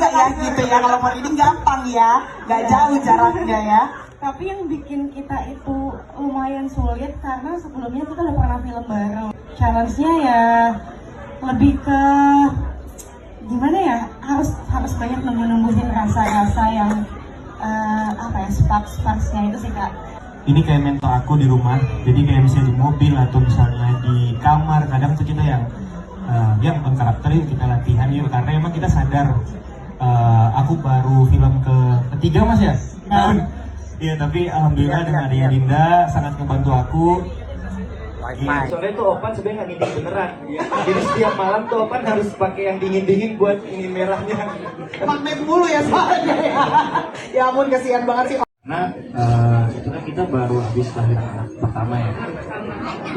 ya gitu ya. Kalau mau reading gampang ya, nggak jauh jaraknya ya. Tapi yang bikin kita itu lumayan sulit karena sebelumnya kita udah pernah film bareng. Challenge-nya ya lebih ke gimana ya, harus banyak numbuhin rasa-rasa yang sparks-sparksnya itu sih Kak. Ini kayak mentor aku di rumah, jadi kayak misalnya di mobil atau misalnya di kamar, kadang tuh kita yang bukan karakter yuk kita latihan yuk, karena emang kita sadar aku baru film ketiga mas ya. Iya, tapi alhamdulillah dengan adanya Dinda sangat membantu aku. Soalnya tuh Opan sebenarnya nggak nginding beneran. Jadi setiap malam tuh Opan harus pakai yang dingin-dingin buat ini merahnya. Magnet mulu ya soalnya ya. Ya ampun, kasihan banget sih. Nah, itu kan kita baru habis lahir anak pertama ya.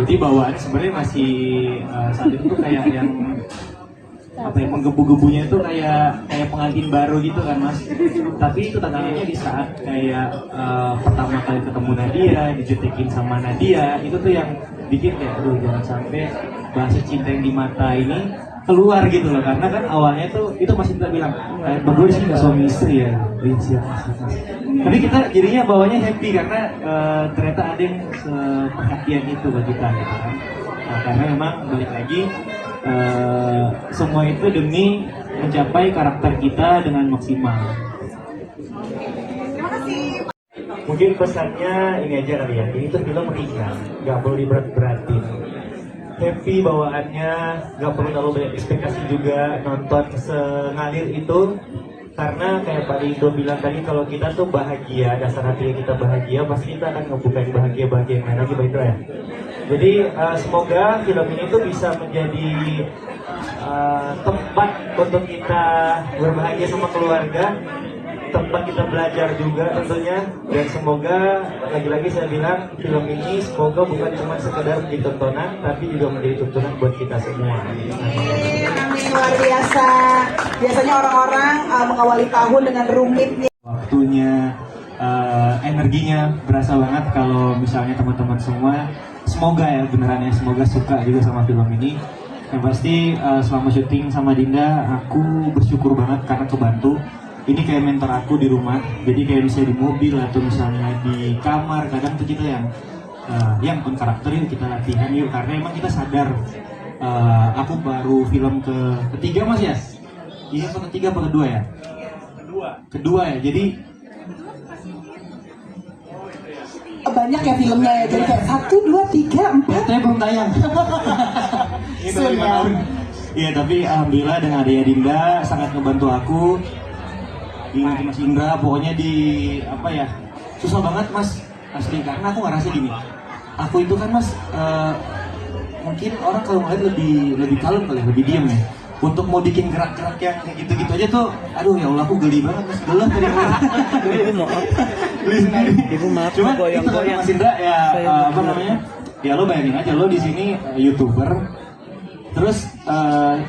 Jadi bawaan sebenarnya masih saat itu tuh kayak yang menggebu-gebunya itu kayak pengantin baru gitu kan mas. Tapi itu tantangannya di saat kayak pertama kali ketemu Nadia, dijutekin sama Nadia, itu tuh yang bikin kayak aduh jangan sampai bahasa cinta yang di mata ini keluar gitu loh, karena kan awalnya tuh itu masih kita bilang berdua di sini nggak suami istri ya, siap. Tapi kita jadinya bawanya happy karena ternyata ada yang seperhatian itu buat kita gitu kan. Nah, karena memang balik lagi semua itu demi mencapai karakter kita dengan maksimal. Mungkin pesannya ini aja kali ya. Ini tuh film ringan, nggak perlu diberat-beratin. Happy bawaannya, nggak perlu terlalu banyak ekspektasi juga, nonton sengalir itu. Karena kayak Pak Indo bilang tadi, kalau kita tuh bahagia, dasar hati kita bahagia, pasti kita akan ngebukain bahagia-bahagia yang lain lagi, Pak Indo ya. Jadi semoga film ini tuh bisa menjadi tempat untuk kita berbahagia sama keluarga, tempat kita belajar juga tentunya, dan semoga lagi-lagi saya bilang film ini semoga bukan cuma sekedar menjadi tontonan, tapi juga menjadi tuntunan buat kita semua. Amin, luar biasa. Biasanya orang-orang mengawali tahun dengan rumitnya. Waktunya, energinya berasa banget kalau misalnya teman-teman semua, semoga ya beneran ya, semoga suka juga sama film ini. Yang pasti selama syuting sama Dinda, aku bersyukur banget karena kebantu. Ini kayak mentor aku di rumah, jadi kayak misalnya di mobil atau misalnya di kamar, kadang tuh kita yang on karakter yuk kita latihan yuk, karena emang kita sadar aku baru film ketiga mas ya? Iya, ketiga apa kedua ya? Kedua ya, jadi Banyak ya filmnya ya, jadi kayak 1, 2, 3, 4. Saya belum tayang. Itu iya, tapi alhamdulillah dengan adanya Dinda sangat ngebantu aku. Ingat Mas Indra, pokoknya susah banget mas asli, karena aku ngerasa gini, aku itu kan mas mungkin orang kalau ngeliat lebih kalem kali, lebih diem ya. Untuk mau bikin gerak-gerak yang kayak gitu-gitu aja tuh, aduh ya Allah aku geli banget mas, gelah tadi. Ibu maaf, Cuma itu kan Mas Indra ya, ya lo bayangin aja lo di sini YouTuber, terus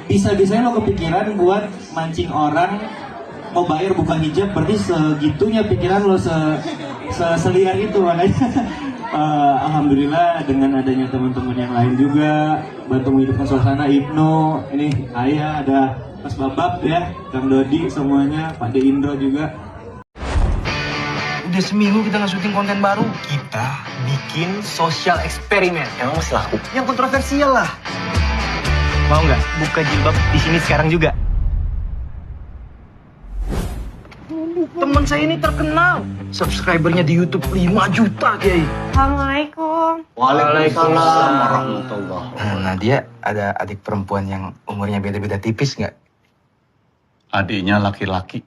bisa-bisanya lo kepikiran buat mancing orang mau bayar buka hijab, berarti segitunya pikiran lo seliar itu. Makanya alhamdulillah dengan adanya teman-teman yang lain juga bantu menghidupkan suasana. Ibnu, ini Ayah, ada Mas Babab ya, Kang Dodi, semuanya, Pak De Indro juga. Udah seminggu kita nge-syuting konten baru. Kita bikin social eksperimen. Emang mas laku? Yang kontroversial lah. Mau nggak buka jilbab di sini sekarang juga? Teman saya ini terkenal. Subscribernya di YouTube 5 juta, Kiai. Assalamualaikum. Waalaikumsalam warahmatullah. Nadia ada adik perempuan yang umurnya beda-beda tipis nggak? Adiknya laki-laki.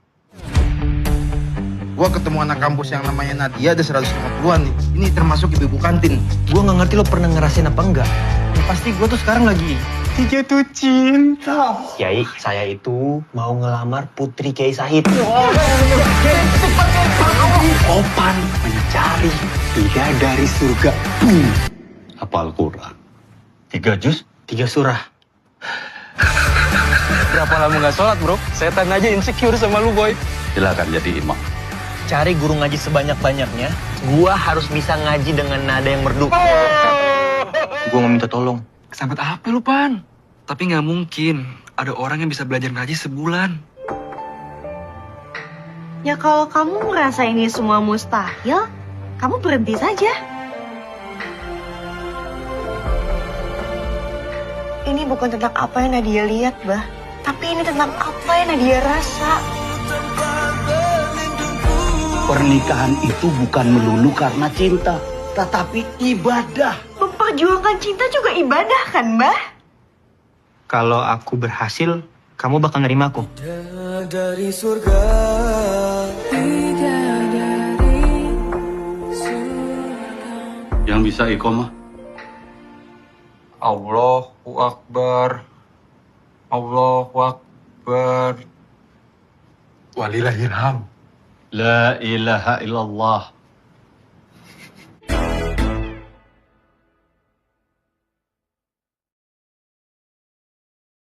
Gua ketemu anak kampus yang namanya Nadia ada 150-an nih. Ini termasuk ibu-ibu kantin. Gua nggak ngerti lo pernah ngerasain apa enggak. Ya, pasti gua tuh sekarang lagi jatuh cinta. Kiai, saya itu mau ngelamar Putri Kiai Sahid. Opan mencari bidadari surga. Hafal Quran. 3 juz? 3 surah. Berapa lama nggak sholat bro? Setan aja insecure sama lu boy. Silakan jadi imam. Cari guru ngaji sebanyak-banyaknya. Gua harus bisa ngaji dengan nada yang merdu. Gua mau minta tolong. Kesambet apa lu, Pan? Tapi nggak mungkin ada orang yang bisa belajar ngaji sebulan. Ya kalau kamu merasa ini semua mustahil, kamu berhenti saja. Ini bukan tentang apa yang Nadia lihat, Bah. Tapi ini tentang apa yang Nadia rasa. Pernikahan itu bukan melulu karena cinta, tetapi ibadah. Memperjuangkan cinta juga ibadah kan, Bah? Kalau aku berhasil, kamu bakal nerima aku. Dari surga. Yang bisa iqomah. Allahu Akbar. Allahu Akbar. Walillahilham. La ilaha illallah.